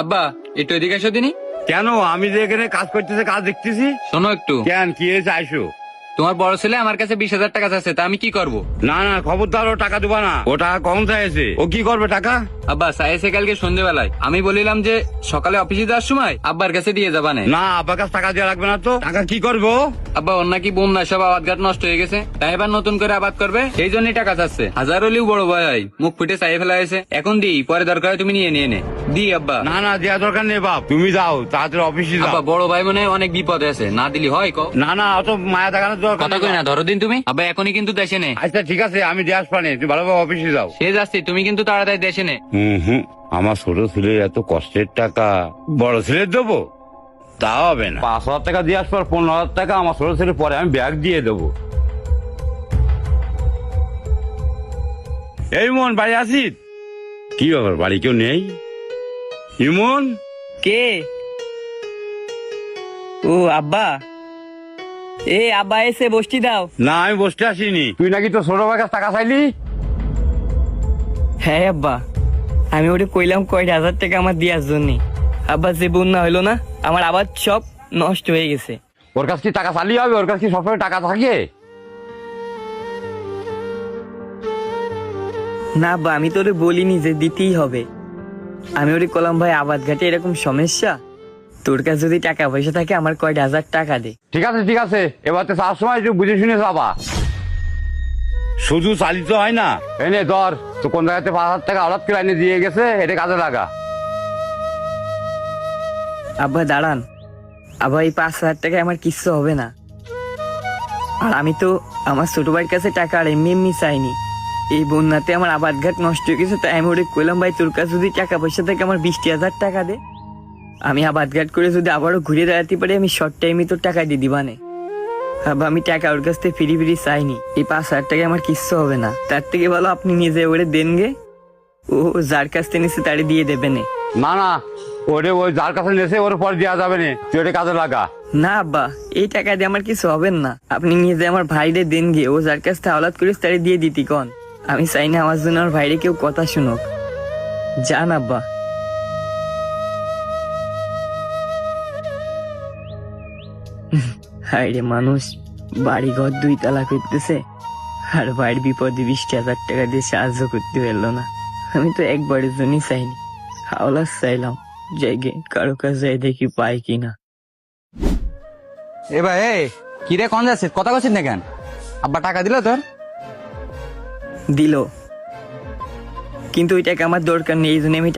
আব্বা একটু এদিকে এসো দিনই। কেন? আমি যে এখানে কাজ করতেছি, কাজ দেখতেছি। শোনো একটু, কেন, কি হয়েছে? আইসো। তোমার বড় ছেলে আমার কাছে 20,000 টাকা আছে, তা আমি কি করব? না না, খবরদার, ও টাকা দিবা না। ও টাকা কম চাইছে। ও কি করবে টাকা? আব্বা চাইছে কালকে সন্ধ্যেবেলায়, আমি বলিলাম যে সকালে অফিসে যাওয়ার সময় আব্বার কাছে দিয়ে যাবা না। না, আব্বার কাছে টাকা দেওয়া লাগবে না তো। টাকা কি করবো? আব্বা ওর নাকি বন্যা সব আবাদ ঘাট নষ্ট হয়ে গেছে, তাই এবার নতুন করে আবাদ করবে, সেই জন্যই টাকা চাচ্ছে। হাজার হলেও বড় ভাই হয়, মুখ ফুটে চাই ফেলা হয়েছে। এখন দিই, পরে দরকার হয় তুমি নিয়ে নে। দি আব্বা। না না, দেওয়া দরকার নেই বাপ, তুমি যাও তাড়াতাড়ি অফিসে যাও। আব্বা বড় ভাই মনে হয় অনেক বিপদে আছে, না দিলি হয় কও। না না, অত মায়া দেখানোর দরকার কথা নেই কই না, বাপ। ধরো দিন তুমি। আব্বা এখনই কিন্তু দেশে নে। আচ্ছা ঠিক আছে, আমি দিয়ে আসবো না, তুমি ভালোভাবে অফিসে যাও। সে যাচ্ছি, তুমি কিন্তু তাড়াতাড়ি দেশে নে। হুম, আমার ছোট ছেলের এত কষ্টের টাকা বড় ছেলের দেবো? তা হবে না। 5,000 টাকা দিয়ে আসবো, আর 15,000 টাকা আমার ছোট ছেলে পরে আমি ব্যাগ দিয়ে দেবো। এই মন, বাড়ি আসিস? কি ব্যাপার, বাড়ি কেউ নেই? ইমন? কে? ও আব্বা, এ আব্বা এসে বসটি দাও। না, আমি বসতে আসিনি। তুই নাকি তোর ছোট ভাইয়ের কাছে টাকা চাইলি? হ্যাঁ আব্বা, আমি ওটা কইলাম কয়টা হাজার টাকা আমার দেওয়ার জন্য। আব্বা যে বন্যা হইলো না, আমার আবার সব নষ্ট হয়ে গেছে। ওর কাছে কি টাকা চালিয়ে হবে? ওর কাছে কি সবসময় টাকা থাকে? না আব্বা, আমি তো ওরে বলিনি যে দিতেই হবে। আমি ওরে কলাম ভাই আবাদ ঘাটে এরকম সমস্যা, তোর কাছে যদি টাকা পয়সা থাকে আমার কয়টা হাজার টাকা দে। ঠিক আছে ঠিক আছে, এবার তো যাওয়ার সময় একটু বুঝে শুনে যাবা। শুধু চালিত হয় না। এনে ধর, তো কোন জায়গাতে 5,000 টাকা হঠাৎ করে এনে দিয়ে গেছে, এটা কাজে লাগা। আব্বা দাঁড়ান, আব্বা এই 5,000 টাকায় আমার কিচ্ছু হবে না। আর আমি তো আমার ছোট ভাইয়ের কাছে টাকা আর এমনি চাইনি। এই বন্যাতে আমার আবাদ ঘাট নষ্ট হয়ে গেছে, তাই আমি ওরে কইলাম ভাই তোর কাছে যদি টাকা পয়সা থাকে আমার 20,000 টাকা দে। আমি আবাদ ঘাট করে যদি আবারও ঘুরে দাঁড়াতে পারি, আমি শর্ট টাইমে তোর টাকা দিয়ে দিবানে। আব্বা আমি টাকা ওর কাছ থেকে ফিরি চাইনি। এই 5,000 টাকায় আমার কিচ্ছু হবে না, তার থেকে ভালো আপনি নিজে ওরে দেন গে। ও যার কাছ থেকে নিচ্ছে তারে দিয়ে দেবে না। না না, ওরে ওই যার কাছে নেছে ওর পর দেওয়া যাবে না, তুই ওটা কাজে লাগা। না আব্বা, এই টাকা দিয়ে আমার কিছু হবে না, আপনি নিজে আমার ভাইরে দেন গে। ও যার কাছ থেকে আওলাদ করিস তারে দিয়ে দিতি কন। আমি চাই না আমার জন্য আমার ভাইরে কেউ কথা শুনুক। যান আব্বা। হায় রে, মানুষ বাড়ি ঘর 2 তালা করতেছে আর ভাইয়ের বিপদে 20,000 টাকা দিয়ে সাহায্য করতে পারলো না। আমি তো একবারের জন্যই চাইনি, আওলাদ চাইলাম। জায়গায় কারো কাছে যাই দেখি পাই কিনা। এ ভাই, কি রে, কোন যাচ্ছিস? কথা কচ্ছিস না কেন? আব্বা টাকা দিল তোর? দিল, কিন্তু ওই টাকা আমার দরকার নেই, এই জন্য আমি